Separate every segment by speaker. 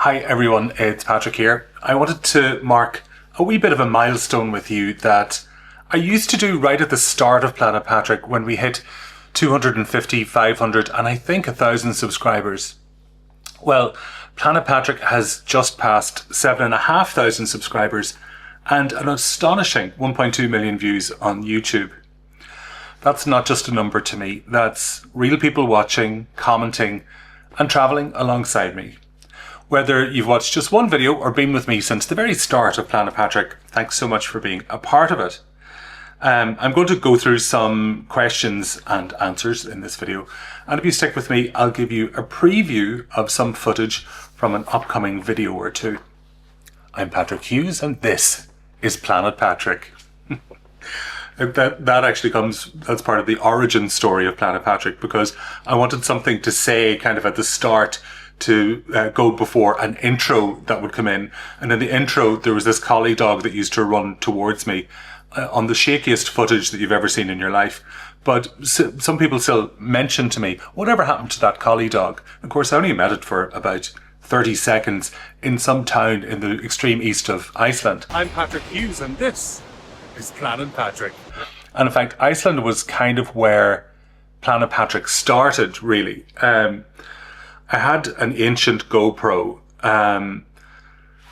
Speaker 1: Hi everyone, it's Patrick here. I wanted to mark a wee bit of a milestone with you that I used to do right at the start of Planet Patrick when we hit 250, 500 and I think 1,000 subscribers. Well, Planet Patrick has just passed 7,500 subscribers and an astonishing 1.2 million views on YouTube. That's not just a number to me, that's real people watching, commenting and travelling alongside me. Whether you've watched just one video or been with me since the very start of Planet Patrick, thanks so much for being a part of it. I'm going to go through some questions and answers in this video, and if you stick with me, I'll give you a preview of some footage from an upcoming video or two. I'm Patrick Hughes and this is Planet Patrick. That actually that's part of the origin story of Planet Patrick, because I wanted something to say kind of at the start to go before an intro that would come in. And in the intro, there was this collie dog that used to run towards me on the shakiest footage that you've ever seen in your life. But some people still mention to me, whatever happened to that collie dog? Of course, I only met it for about 30 seconds in some town in the extreme east of Iceland. I'm Patrick Hughes and this is Planet Patrick. And in fact, Iceland was kind of where Planet Patrick started, really. I had an ancient GoPro,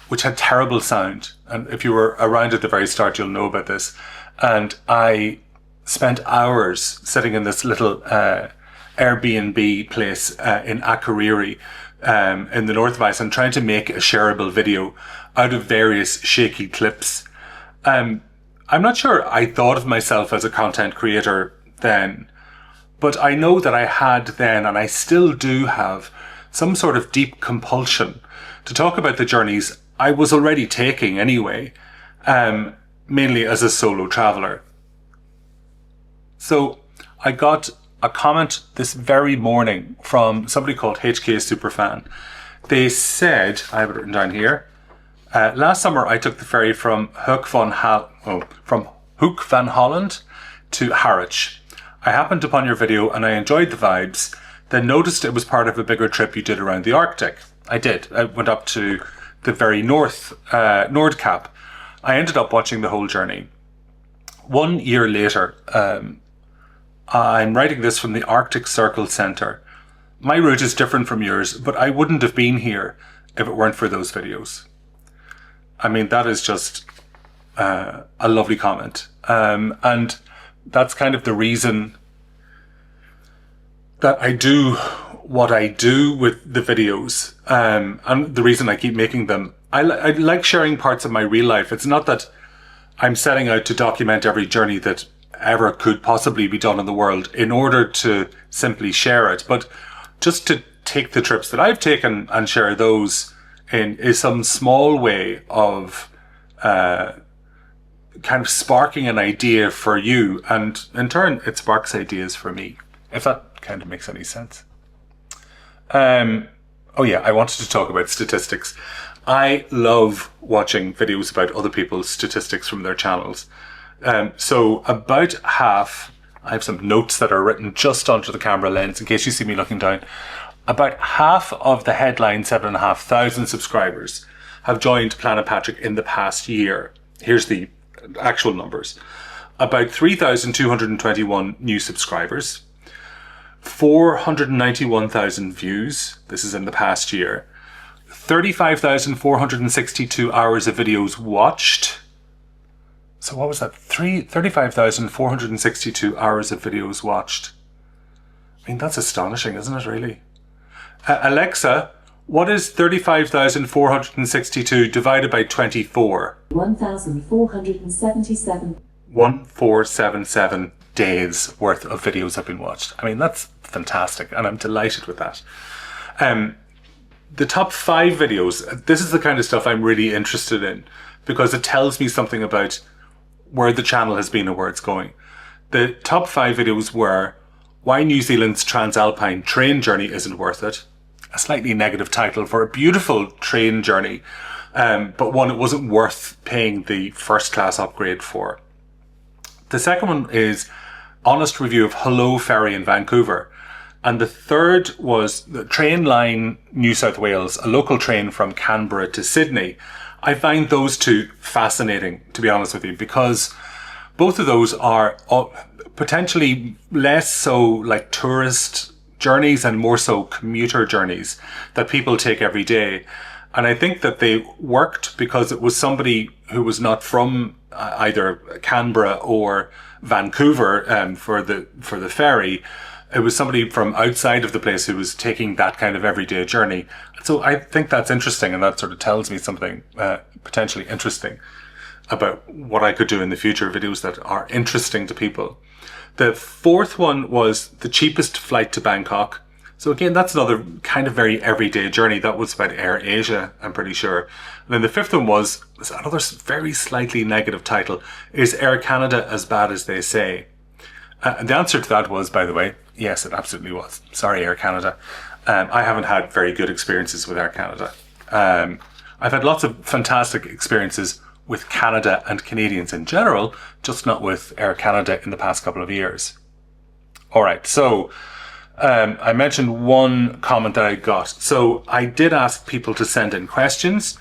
Speaker 1: which had terrible sound. And if you were around at the very start, you'll know about this. And I spent hours sitting in this little Airbnb place in Akureyri in the north of Iceland, trying to make a shareable video out of various shaky clips. I'm not sure I thought of myself as a content creator then, but I know that I had then, and I still do have, some sort of deep compulsion to talk about the journeys I was already taking anyway, mainly as a solo traveller. So I got a comment this very morning from somebody called HK Superfan. They said, I have it written down here, last summer I took the ferry from Hoek van Holland to Harwich. I happened upon your video and I enjoyed the vibes, then noticed it was part of a bigger trip you did around the Arctic. I did. I went up to the very north, Nordkap. I ended up watching the whole journey. 1 year later, I'm writing this from the Arctic Circle Centre. My route is different from yours, but I wouldn't have been here if it weren't for those videos. I mean, that is just a lovely comment. And that's kind of the reason that I do what I do with the videos, and the reason I keep making them. I like sharing parts of my real life. It's not that I'm setting out to document every journey that ever could possibly be done in the world in order to simply share it, but just to take the trips that I've taken and share those in some small way of kind of sparking an idea for you, and in turn it sparks ideas for me, if that kind of makes any sense. Oh yeah, I wanted to talk about statistics. I love watching videos about other people's statistics from their channels. So about half, I have some notes that are written just onto the camera lens in case you see me looking down. About half of the headline 7,500 subscribers have joined Planet Patrick in the past year. Here's the actual numbers. About 3,221 new subscribers, 491,000 views, this is in the past year, 35,462 hours of videos watched. So what was that? 35,462 hours of videos watched. I mean, that's astonishing, isn't it, really? Alexa, what is 35,462 divided by 24?
Speaker 2: 1,477.
Speaker 1: 1477 days worth of videos have been watched. I mean, that's fantastic, and I'm delighted with that. The top 5 videos, this is the kind of stuff I'm really interested in, because it tells me something about where the channel has been and where it's going. The top 5 videos were Why New Zealand's Transalpine Train Journey Isn't Worth It. A slightly negative title for a beautiful train journey, but one it wasn't worth paying the first class upgrade for. The second one is Honest Review of Hello Ferry in Vancouver. And the third was the Trainline New South Wales, a local train from Canberra to Sydney. I find those two fascinating, to be honest with you, because both of those are potentially less so like tourist journeys and more so commuter journeys that people take every day. And I think that they worked because it was somebody who was not from either Canberra or Vancouver for the ferry. It was somebody from outside of the place who was taking that kind of everyday journey. So I think that's interesting, and that sort of tells me something potentially interesting about what I could do in the future, videos that are interesting to people. The fourth one was the cheapest flight to Bangkok. So again, that's another kind of very everyday journey. That was about Air Asia, I'm pretty sure. And then the fifth one was another very slightly negative title. Is Air Canada as bad as they say? And the answer to that was, by the way, yes, it absolutely was. Sorry, Air Canada. I haven't had very good experiences with Air Canada. I've had lots of fantastic experiences with Canada and Canadians in general, just not with Air Canada in the past couple of years. All right, so I mentioned one comment that I got. So I did ask people to send in questions,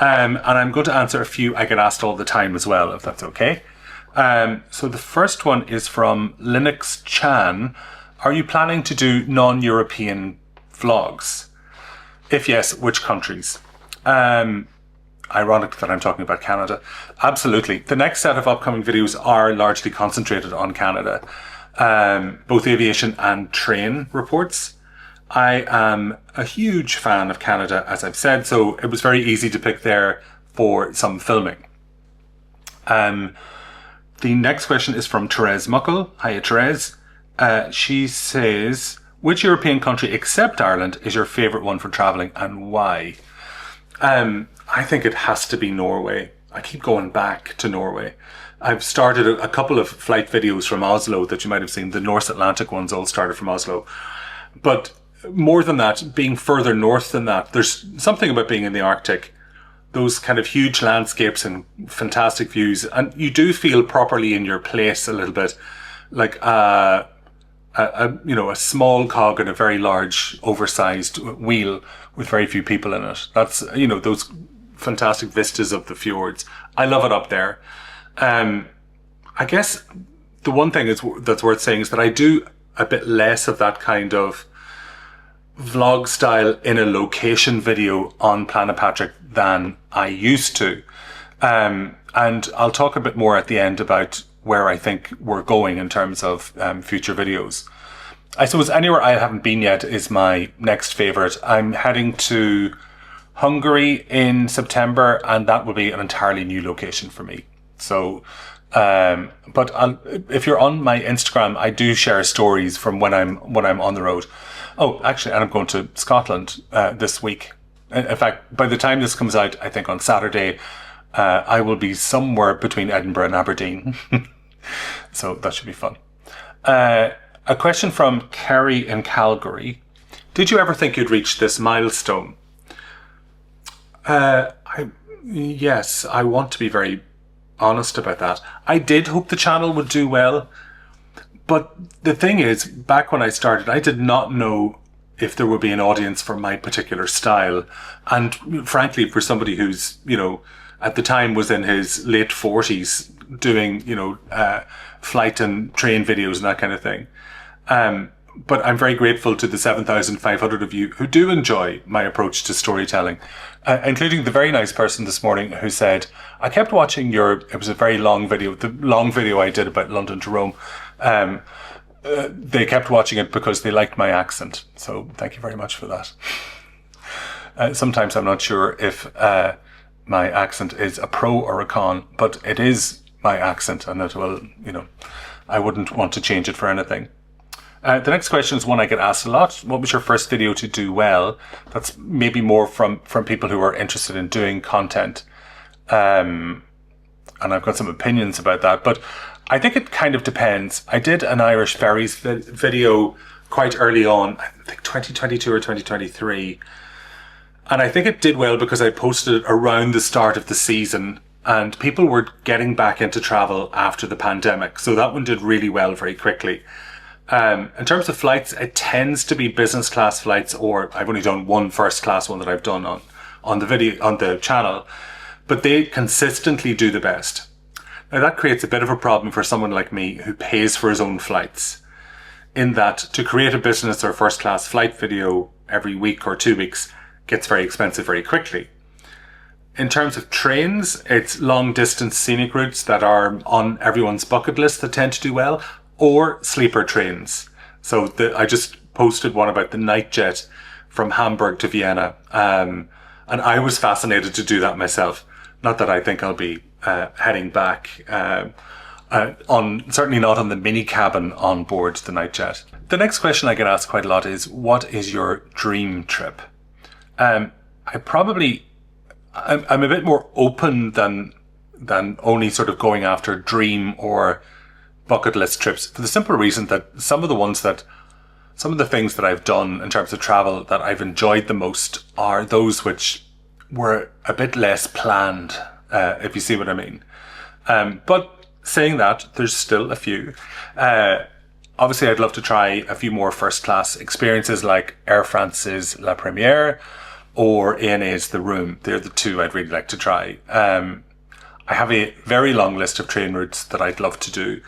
Speaker 1: and I'm going to answer a few I get asked all the time as well, if that's okay. So the first one is from Linux Chan. Are you planning to do non-European vlogs? If yes, which countries? Ironic that I'm talking about Canada. Absolutely. The next set of upcoming videos are largely concentrated on Canada. Both aviation and train reports. I am a huge fan of Canada, as I've said, so it was very easy to pick there for some filming. The next question is from Therese Muckle. Hiya, Therese. She says, which European country except Ireland is your favourite one for travelling and why? I think it has to be Norway. I keep going back to Norway. I've started a couple of flight videos from Oslo that you might have seen. The North Atlantic ones all started from Oslo. But more than that, being further north than that, there's something about being in the Arctic. Those kind of huge landscapes and fantastic views. And you do feel properly in your place a little bit. Like a small cog in a very large, oversized wheel with very few people in it. That's, those fantastic vistas of the fjords. I love it up there. I guess the one thing that's worth saying is that I do a bit less of that kind of vlog style in a location video on Planet Patrick than I used to. And I'll talk a bit more at the end about where I think we're going in terms of future videos. I suppose anywhere I haven't been yet is my next favourite. I'm heading to Hungary in September, and that will be an entirely new location for me. So, but if you're on my Instagram, I do share stories from when I'm on the road. Oh, actually, and I'm going to Scotland this week. In fact, by the time this comes out, I think on Saturday, I will be somewhere between Edinburgh and Aberdeen. So that should be fun. A question from Kerry in Calgary. Did you ever think you'd reach this milestone? Yes, I want to be very honest about that. I did hope the channel would do well, but the thing is, back when I started, I did not know if there would be an audience for my particular style. And frankly, for somebody who's, at the time was in his late 40s doing, flight and train videos and that kind of thing. But I'm very grateful to the 7,500 of you who do enjoy my approach to storytelling, including the very nice person this morning who said, I kept watching it was a very long video, the long video I did about London to Rome. They kept watching it because they liked my accent. So thank you very much for that. Sometimes I'm not sure if my accent is a pro or a con, but it is my accent and it will, I wouldn't want to change it for anything. The next question is one I get asked a lot. What was your first video to do well? That's maybe more from people who are interested in doing content. And I've got some opinions about that, but I think it kind of depends. I did an Irish Ferries video quite early on, I think 2022 or 2023. And I think it did well because I posted it around the start of the season and people were getting back into travel after the pandemic. So that one did really well very quickly. In terms of flights, it tends to be business class flights, or I've only done one first class one that I've done on the channel, but they consistently do the best. Now that creates a bit of a problem for someone like me who pays for his own flights, in that to create a business or first class flight video every week or 2 weeks gets very expensive very quickly. In terms of trains, it's long distance scenic routes that are on everyone's bucket list that tend to do well, or sleeper trains. So I just posted one about the night jet from Hamburg to Vienna, and I was fascinated to do that myself. Not that I think I'll be heading back certainly not on the mini cabin on board the night jet. The next question I get asked quite a lot is, what is your dream trip? I'm a bit more open than only sort of going after dream or bucket list trips, for the simple reason that some of the things that I've done in terms of travel that I've enjoyed the most are those which were a bit less planned, if you see what I mean. But saying that, there's still a few. Obviously, I'd love to try a few more first class experiences like Air France's La Première or ANA's The Room. They're the two I'd really like to try. I have a very long list of train routes that I'd love to do.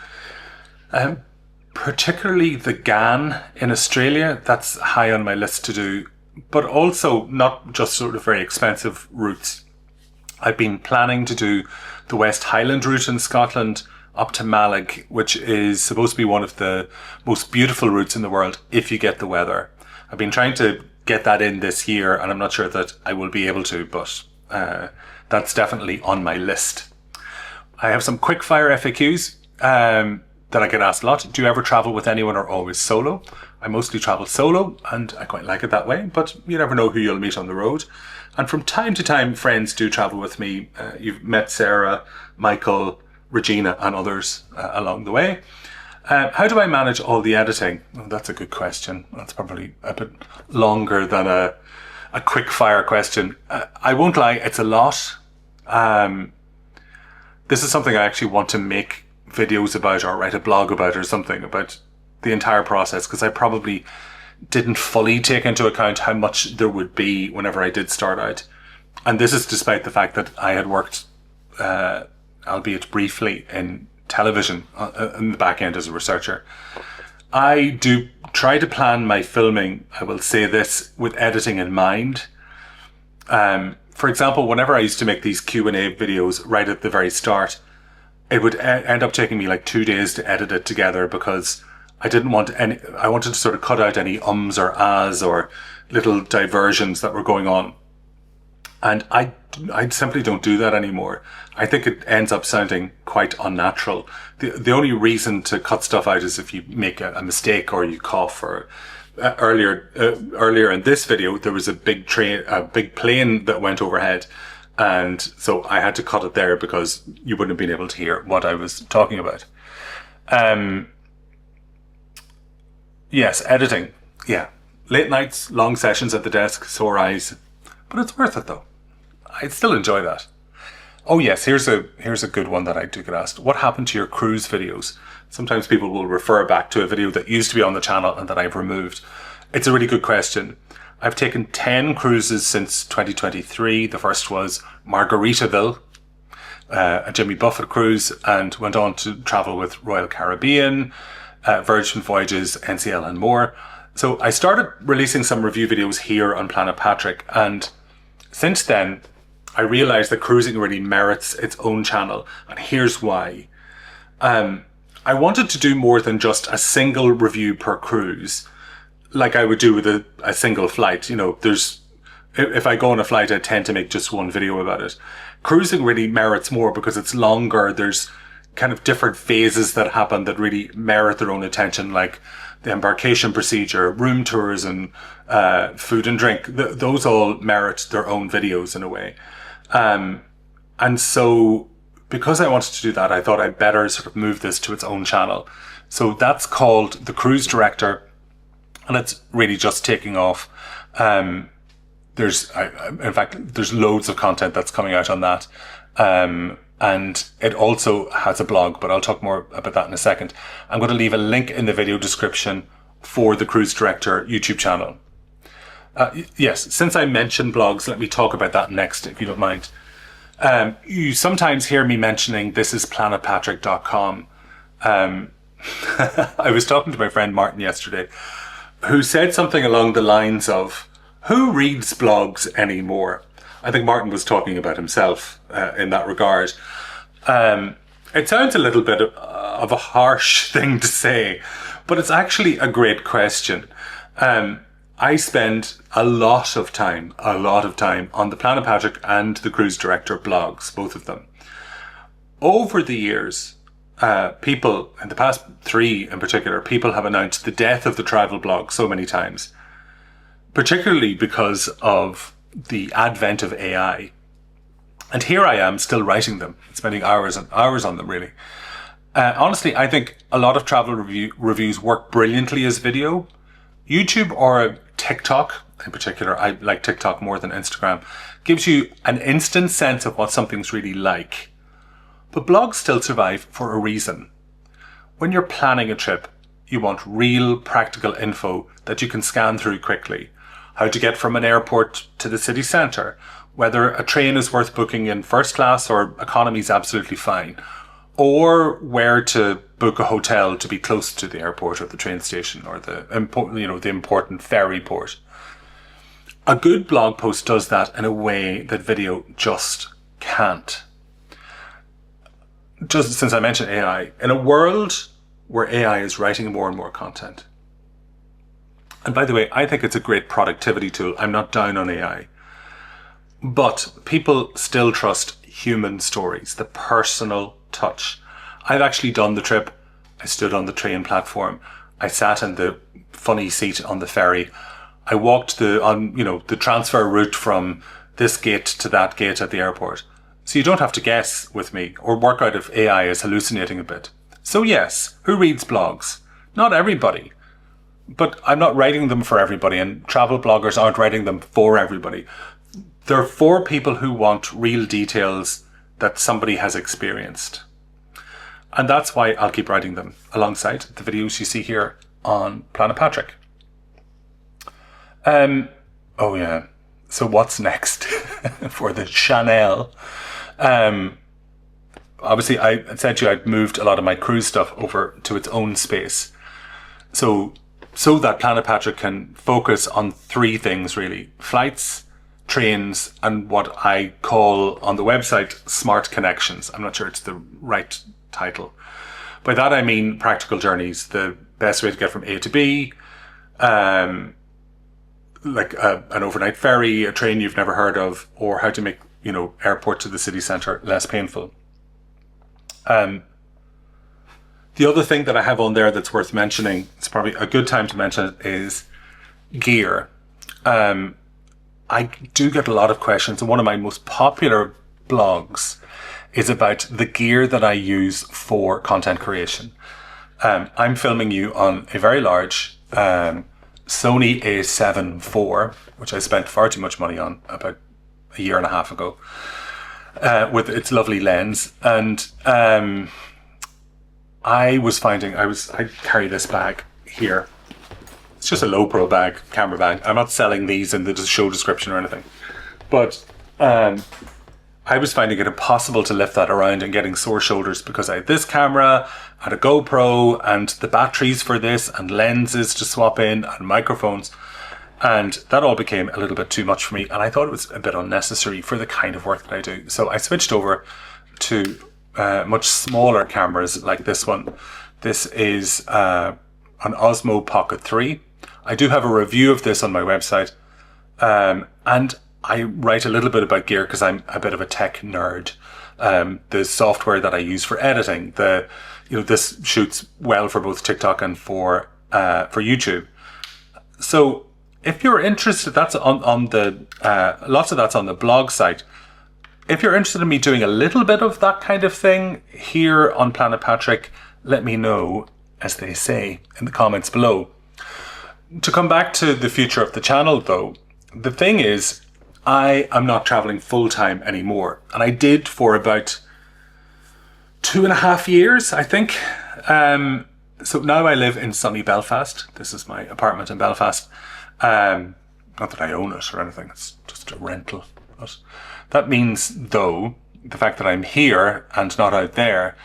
Speaker 1: Particularly the Ghan in Australia, that's high on my list to do, but also not just sort of very expensive routes. I've been planning to do the West Highland route in Scotland up to Mallaig, which is supposed to be one of the most beautiful routes in the world if you get the weather. I've been trying to get that in this year, and I'm not sure that I will be able to, but that's definitely on my list. I have some quick fire FAQs that I get asked a lot. Do you ever travel with anyone or always solo? I mostly travel solo, and I quite like it that way, but you never know who you'll meet on the road. And from time to time, friends do travel with me. You've met Sarah, Michael, Regina, and others along the way. How do I manage all the editing? Well, that's a good question. That's probably a bit longer than a quick fire question. I won't lie, it's a lot. This is something I actually want to make videos about or write a blog about or something about the entire process, because I probably didn't fully take into account how much there would be whenever I did start out. And this is despite the fact that I had worked, albeit briefly, in television in the back end as a researcher. I do try to plan my filming, I will say this, with editing in mind. For example, whenever I used to make these Q&A videos right at the very start, it would end up taking me like 2 days to edit it together, because I wanted to sort of cut out any ums or ahs or little diversions that were going on. And I simply don't do that anymore. I think it ends up sounding quite unnatural. The only reason to cut stuff out is if you make a mistake or you cough. Or earlier in this video, there was a big plane that went overhead, and so I had to cut it there because you wouldn't have been able to hear what I was talking about. Yes, editing. Yeah, late nights, long sessions at the desk, sore eyes, but it's worth it though. I still enjoy that. Oh yes, here's a good one that I do get asked. What happened to your cruise videos? Sometimes people will refer back to a video that used to be on the channel and that I've removed. It's a really good question. I've taken 10 cruises since 2023. The first was Margaritaville, a Jimmy Buffett cruise, and went on to travel with Royal Caribbean, Virgin Voyages, NCL, and more. So I started releasing some review videos here on Planet Patrick, and since then I realized that cruising really merits its own channel, and here's why. I wanted to do more than just a single review per cruise, like I would do with a single flight. You know, if I go on a flight, I tend to make just one video about it. Cruising really merits more because it's longer. There's kind of different phases that happen that really merit their own attention, like the embarkation procedure, room tours, and food and drink. Those all merit their own videos in a way. And so because I wanted to do that, I thought I'd better sort of move this to its own channel. So that's called The Cruise Director, and it's really just taking off. In fact, there's loads of content that's coming out on that. and it also has a blog, but I'll talk more about that in a second. I'm going to leave a link in the video description for the Cruise Director YouTube channel. Yes, since I mentioned blogs, let me talk about that next, if you don't mind. You sometimes hear me mentioning this is planetpatrick.com. I was talking to my friend Martin yesterday, who said something along the lines of, who reads blogs anymore? I think Martin was talking about himself in that regard. It sounds a little bit of a harsh thing to say, but it's actually a great question. I spend a lot of time on the Planet Patrick and the Cruise Director blogs, both of them. Over the years, people, in the past 3 in particular, people have announced the death of the travel blog so many times, particularly because of the advent of AI. And here I am still writing them, spending hours and hours on them, really. Honestly, I think a lot of travel reviews work brilliantly as video. YouTube or TikTok, in particular, I like TikTok more than Instagram, gives you an instant sense of what something's really like. But blogs still survive for a reason. When you're planning a trip, you want real practical info that you can scan through quickly. How to get from an airport to the city centre, whether a train is worth booking in first class or economy is absolutely fine, or where to book a hotel to be close to the airport or the train station or the important ferry port. A good blog post does that in a way that video just can't. Just since I mentioned AI, in a world where AI is writing more and more content. And by the way, I think it's a great productivity tool. I'm not down on AI. But people still trust human stories, the personal touch. I've actually done the trip. I stood on the train platform. I sat in the funny seat on the ferry. I walked the transfer route from this gate to that gate at the airport. So you don't have to guess with me or work out if AI is hallucinating a bit. So yes, who reads blogs? Not everybody. But I'm not writing them for everybody, and travel bloggers aren't writing them for everybody. They're for people who want real details that somebody has experienced. And that's why I'll keep writing them alongside the videos you see here on Planet Patrick. Oh yeah. So what's next for the Chanel? Obviously I said to you I'd moved a lot of my cruise stuff over to its own space. So that Planet Patrick can focus on 3 things really: flights, trains, and what I call on the website smart connections. I'm not sure it's the right title. By that I mean practical journeys, the best way to get from A to B, like an overnight ferry, a train you've never heard of, or how to make, airport to the city centre less painful. The other thing that I have on there that's worth mentioning, it's probably a good time to mention it, is gear. I do get a lot of questions, and one of my most popular blogs is about the gear that I use for content creation. I'm filming you on a very large Sony A7 IV, which I spent far too much money on about a year and a half ago, with its lovely lens. And I carry this bag here. It's just a low pro bag, camera bag. I'm not selling these in the show description or anything. But I was finding it impossible to lift that around and getting sore shoulders because I had this camera and a GoPro and the batteries for this and lenses to swap in and microphones. And that all became a little bit too much for me. And I thought it was a bit unnecessary for the kind of work that I do. So I switched over to much smaller cameras like this one. This is an Osmo Pocket 3. I do have a review of this on my website. And I write a little bit about gear because I'm a bit of a tech nerd. The software that I use for editing, this shoots well for both TikTok and for YouTube. So if you're interested, that's on the lots of that's on the blog site. If you're interested in me doing a little bit of that kind of thing here on Planet Patrick, let me know, as they say, in the comments below. To come back to the future of the channel though, the thing is, I am not traveling full time anymore. And I did for about 2.5 years, I think. So now I live in sunny Belfast. This is my apartment in Belfast. Not that I own it or anything, it's just a rental. But that means, though, the fact that I'm here and not out there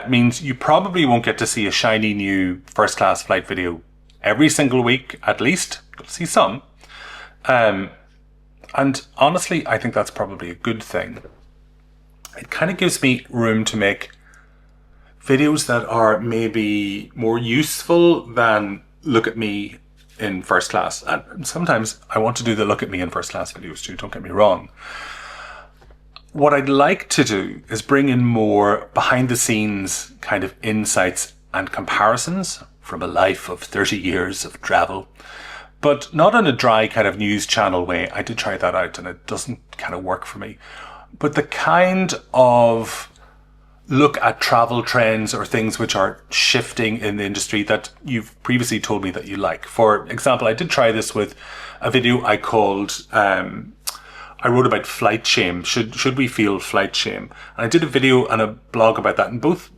Speaker 1: means you probably won't get to see a shiny new first class flight video every single week, at least. You'll see some. And honestly, I think that's probably a good thing. It kind of gives me room to make videos that are maybe more useful than look at me in first class. And sometimes I want to do the look at me in first class videos too, don't get me wrong. What I'd like to do is bring in more behind the scenes kind of insights and comparisons from a life of 30 years of travel, but not in a dry kind of news channel way. I did try that out and it doesn't kind of work for me. But the kind of look at travel trends or things which are shifting in the industry that you've previously told me that you like. For example, I did try this with a video I called, I wrote about flight shame. Should we feel flight shame? And I did a video and a blog about that, and both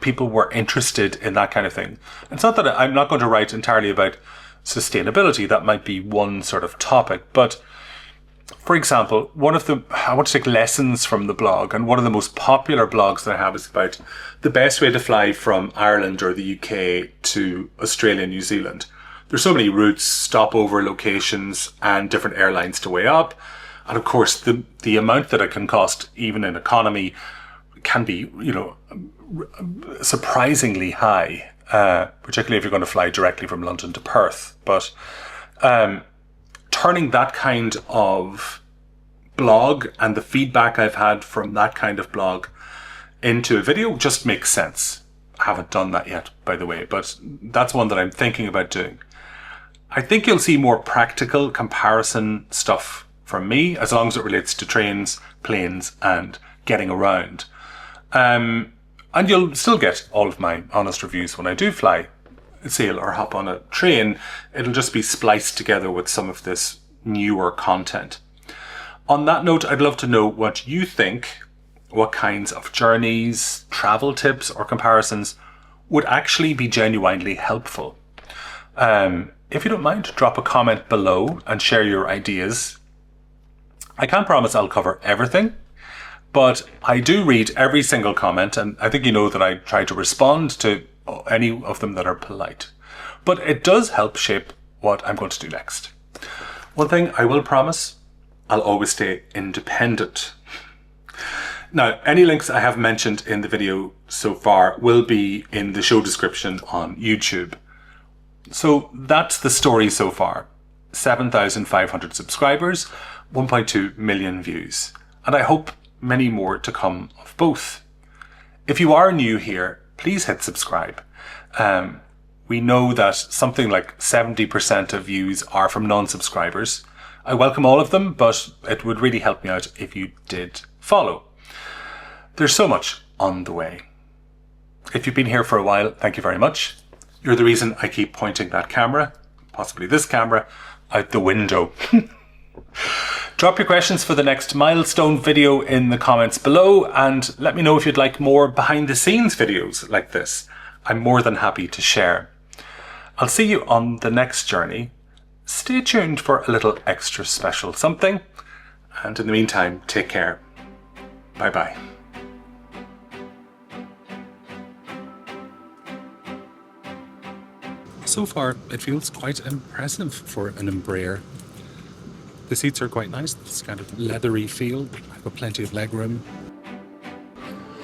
Speaker 1: people were interested in that kind of thing. It's not that I'm not going to write entirely about sustainability. That might be one sort of topic, but for example, I want to take lessons from the blog, and one of the most popular blogs that I have is about the best way to fly from Ireland or the UK to Australia and New Zealand. There's so many routes, stopover locations, and different airlines to weigh up. And of course, the amount that it can cost, even in economy, can be, surprisingly high, particularly if you're going to fly directly from London to Perth. But turning that kind of blog and the feedback I've had from that kind of blog into a video just makes sense. I haven't done that yet, by the way, but that's one that I'm thinking about doing. I think you'll see more practical comparison stuff from me, as long as it relates to trains, planes, and getting around. And you'll still get all of my honest reviews when I do fly, sail, or hop on a train. It'll just be spliced together with some of this newer content. On that note, I'd love to know what you think, what kinds of journeys, travel tips, or comparisons would actually be genuinely helpful. If you don't mind, drop a comment below and share your ideas. I can't promise I'll cover everything, but I do read every single comment, and I think you know that I try to respond to any of them that are polite. But it does help shape what I'm going to do next. One thing I will promise, I'll always stay independent. Now, any links I have mentioned in the video so far will be in the show description on YouTube. So that's the story so far. 7,500 subscribers, 1.2 million views. And I hope many more to come of both. If you are new here, please hit subscribe. We know that something like 70% of views are from non-subscribers. I welcome all of them, but it would really help me out if you did follow. There's so much on the way. If you've been here for a while, thank you very much. You're the reason I keep pointing that camera, possibly this camera, out the window. Drop your questions for the next milestone video in the comments below, and let me know if you'd like more behind the scenes videos like this. I'm more than happy to share. I'll see you on the next journey. Stay tuned for a little extra special something, and in the meantime, take care. Bye bye. So far, it feels quite impressive for an Embraer. The seats are quite nice, this kind of leathery feel. I've got plenty of leg room.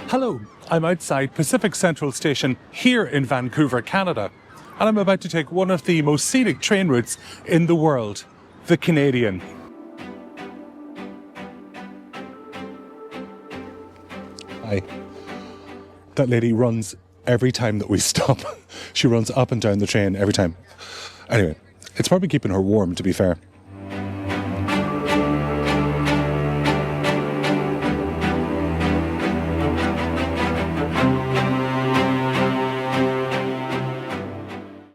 Speaker 1: Hello, I'm outside Pacific Central Station here in Vancouver, Canada, and I'm about to take one of the most scenic train routes in the world, the Canadian. Hi. That lady runs every time that we stop. She runs up and down the train every time. Anyway, it's probably keeping her warm, to be fair.